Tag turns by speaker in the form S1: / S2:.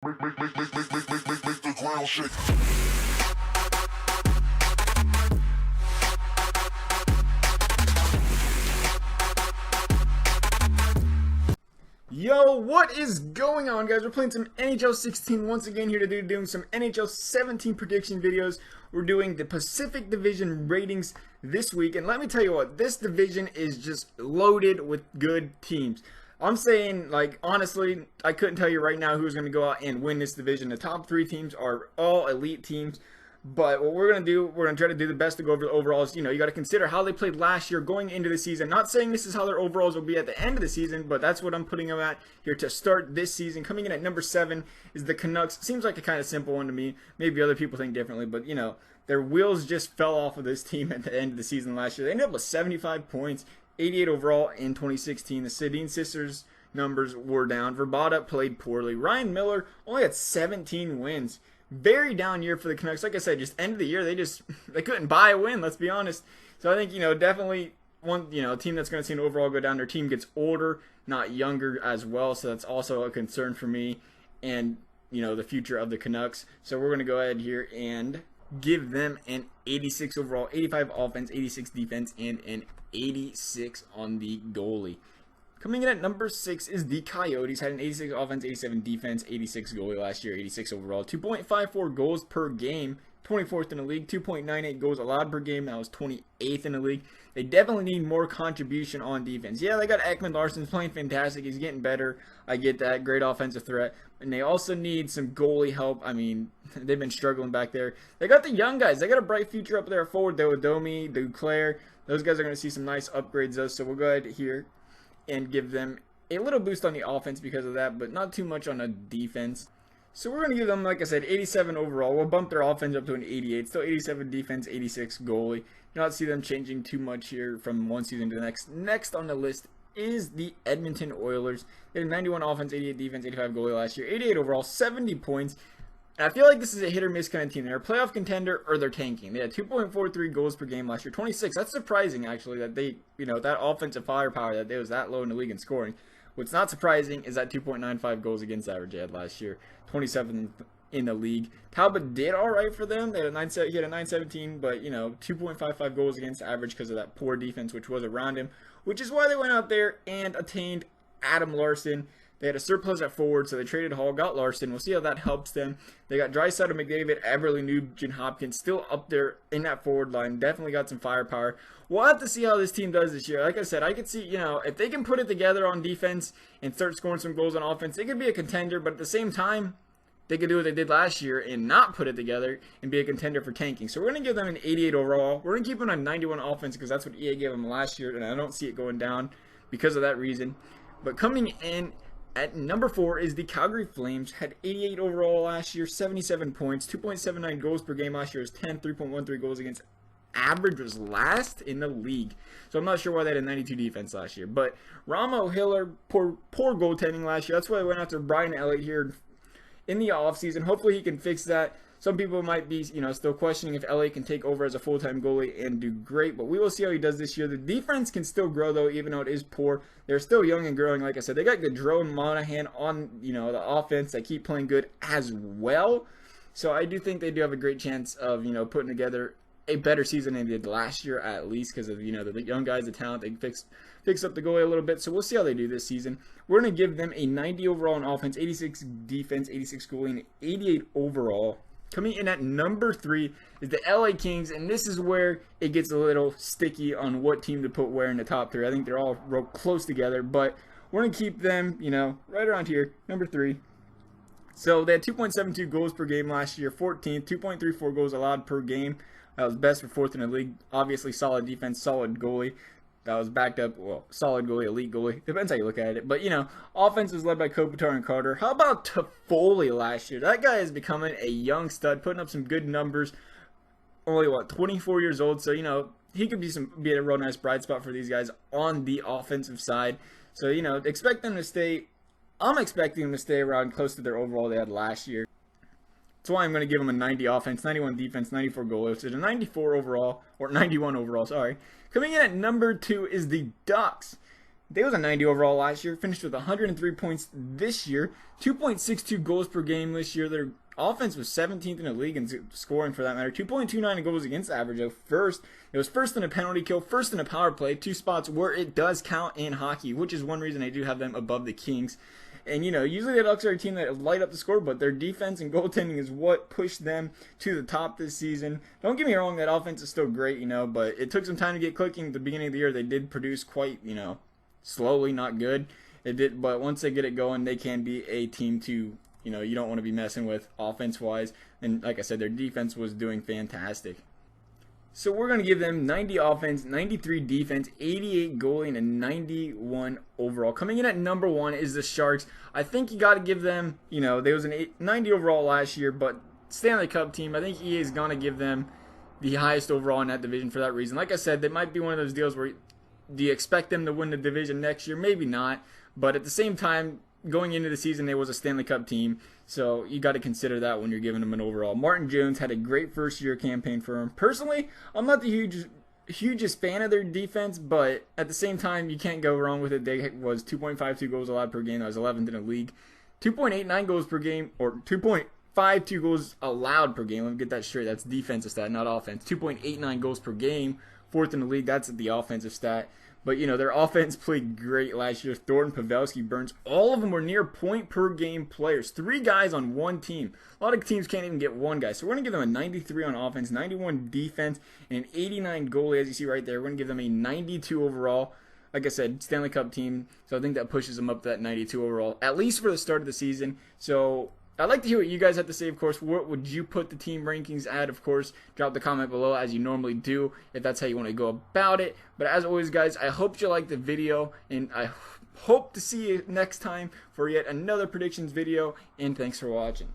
S1: Make the ground shake.
S2: Yo, what is going on, guys? We're playing some NHL 16 once again here today, doing some NHL 17 prediction videos. We're doing the Pacific Division ratings this week, and let me tell you what, this division is just loaded with good teams. I'm saying, like, honestly, I couldn't tell you right now who's going to go out and win this division. The top three teams are all elite teams. But what we're going to do, we're going to try to do the best to go over the overalls. You know, you got to consider how they played last year going into the season. Not saying this is how their overalls will be at the end of the season, but that's what I'm putting them at here to start this season. Coming in at number 7 is the Canucks. Seems like a kind of simple one to me. Maybe other people think differently, but, you know, their wheels just fell off of this team at the end of the season last year. They ended up with 75 points, 88 overall in 2016. The Sedin sisters' numbers were down. Verbata played poorly. Ryan Miller only had 17 wins. Very down year for the Canucks. Like I said, just end of the year, they couldn't buy a win, let's be honest. So I think, you know, definitely one, you know, a team that's going to see an overall go down. Their team gets older, not younger as well, so that's also a concern for me and, you know, the future of the Canucks. So we're going to go ahead here and give them an 86 overall, 85 offense, 86 defense, and an 86 on the goalie. Coming in at number 6 is the Coyotes. Had an 86 offense, 87 defense, 86 goalie last year, 86 overall. 2.54 goals per game, 24th in the league. 2.98 goals allowed per game, that was 28th in the league. They definitely need more contribution on defense. Yeah, they got Ekman Larsson playing fantastic. He's getting better. I get that. Great offensive threat. And they also need some goalie help. I mean, they've been struggling back there. They got the young guys. They got a bright future up there forward, though, with Domi, Duclair. Those guys are going to see some nice upgrades, though. So we'll go ahead here and give them a little boost on the offense because of that, but not too much on the defense. So we're going to give them, like I said, 87 overall. We'll bump their offense up to an 88. Still 87 defense, 86 goalie. You don't see them changing too much here from one season to the next. Next on the list is the Edmonton Oilers. They had 91 offense, 88 defense, 85 goalie last year. 88 overall, 70 points. And I feel like this is a hit or miss kind of team. They're a playoff contender or they're tanking. They had 2.43 goals per game last year, 26. That's surprising, actually, that they, you know, that offensive firepower that they was that low in the league in scoring. What's not surprising is that 2.95 goals against average they had last year, 27th in the league. Talbot did all right for them. He had a 917, but, you know, 2.55 goals against average because of that poor defense which was around him, which is why they went out there and attained Adam Larsson. They had a surplus at forward, so they traded Hall, got Larson. We'll see how that helps them. They got Draisaitl, McDavid, Everly, Nugent, Hopkins still up there in that forward line. Definitely got some firepower. We'll have to see how this team does this year. Like I said, I could see, you know, if they can put it together on defense and start scoring some goals on offense, they could be a contender, but at the same time, they could do what they did last year and not put it together and be a contender for tanking. So we're going to give them an 88 overall. We're going to keep them on 91 offense because that's what EA gave them last year, and I don't see it going down because of that reason. But coming in at number 4 is the Calgary Flames. Had 88 overall last year, 77 points, 2.79 goals per game last year was 10, 3.13 goals against average was last in the league. So I'm not sure why they had a 92 defense last year. But Ramo, Hiller, poor goaltending last year. That's why they went after Brian Elliott here in the offseason. Hopefully he can fix that. Some people might be, you know, still questioning if Elliott can take over as a full-time goalie and do great, but we will see how he does this year. The defense can still grow, though, even though it is poor. They're still young and growing, like I said. They got Gaudreau and Monahan on, you know, the offense that keep playing good as well. So I do think they do have a great chance of, you know, putting together a better season than they did last year at least because of, you know, the young guys, the talent. They fix up the goalie a little bit. So we'll see how they do this season. We're going to give them a 90 overall on offense, 86 defense, 86 goalie, and 88 overall. Coming in at number 3 is the LA Kings, and this is where it gets a little sticky on what team to put where in the top 3. I think they're all real close together, but we're going to keep them, you know, right around here, number 3. So they had 2.72 goals per game last year, 14th, 2.34 goals allowed per game. That was best for 4th in the league. Obviously, solid defense, solid goalie. That was backed up, well, solid goalie, elite goalie. Depends how you look at it. But, you know, offense was led by Kopitar and Carter. How about Toffoli last year? That guy is becoming a young stud, putting up some good numbers. Only, 24 years old. So, you know, he could be a real nice bright spot for these guys on the offensive side. So, you know, expect them to stay. I'm expecting them to stay around close to their overall they had last year. That's why I'm going to give them a 90 offense, 91 defense, 94 goals. So a 94 overall, or 91 overall, sorry. Coming in at number 2 is the Ducks. They was a 90 overall last year, finished with 103 points this year, 2.62 goals per game this year. Their offense was 17th in the league in scoring for that matter, 2.29 goals against average. It was first in a penalty kill, first in a power play, 2 spots where it does count in hockey, which is one reason I do have them above the Kings. And, you know, usually the Ducks are a team that light up the score, but their defense and goaltending is what pushed them to the top this season. Don't get me wrong, that offense is still great, you know, but it took some time to get clicking. At the beginning of the year, they did produce quite, you know, slowly, not good. It did, but once they get it going, they can be a team to, you know, you don't want to be messing with offense-wise. And like I said, their defense was doing fantastic. So we're going to give them 90 offense, 93 defense, 88 goalie, and a 91 overall. Coming in at number 1 is the Sharks. I think you got to give them, you know, there was an 90 overall last year, but Stanley Cup team, I think EA is going to give them the highest overall in that division for that reason. Like I said, they might be one of those deals where do you expect them to win the division next year? Maybe not. But at the same time, going into the season, they was a Stanley Cup team. So you got to consider that when you're giving them an overall. Martin Jones had a great first-year campaign for him. Personally, I'm not the hugest fan of their defense, but at the same time, you can't go wrong with it. They was 2.52 goals allowed per game. That was 11th in the league. 2.89 goals per game, or 2.52 goals allowed per game. Let me get that straight. That's defensive stat, not offense. 2.89 goals per game. 4th in the league. That's the offensive stat. But, you know, their offense played great last year. Thornton, Pavelski, Burns, all of them were near point per game players. 3 guys on one team. A lot of teams can't even get 1 guy. So we're going to give them a 93 on offense, 91 defense, and an 89 goalie, as you see right there. We're going to give them a 92 overall. Like I said, Stanley Cup team. So I think that pushes them up to that 92 overall, at least for the start of the season. So I'd like to hear what you guys have to say, of course. What would you put the team rankings at? Of course, drop the comment below as you normally do, if that's how you want to go about it. But as always, guys, I hope you liked the video, and I hope to see you next time for yet another predictions video, and thanks for watching.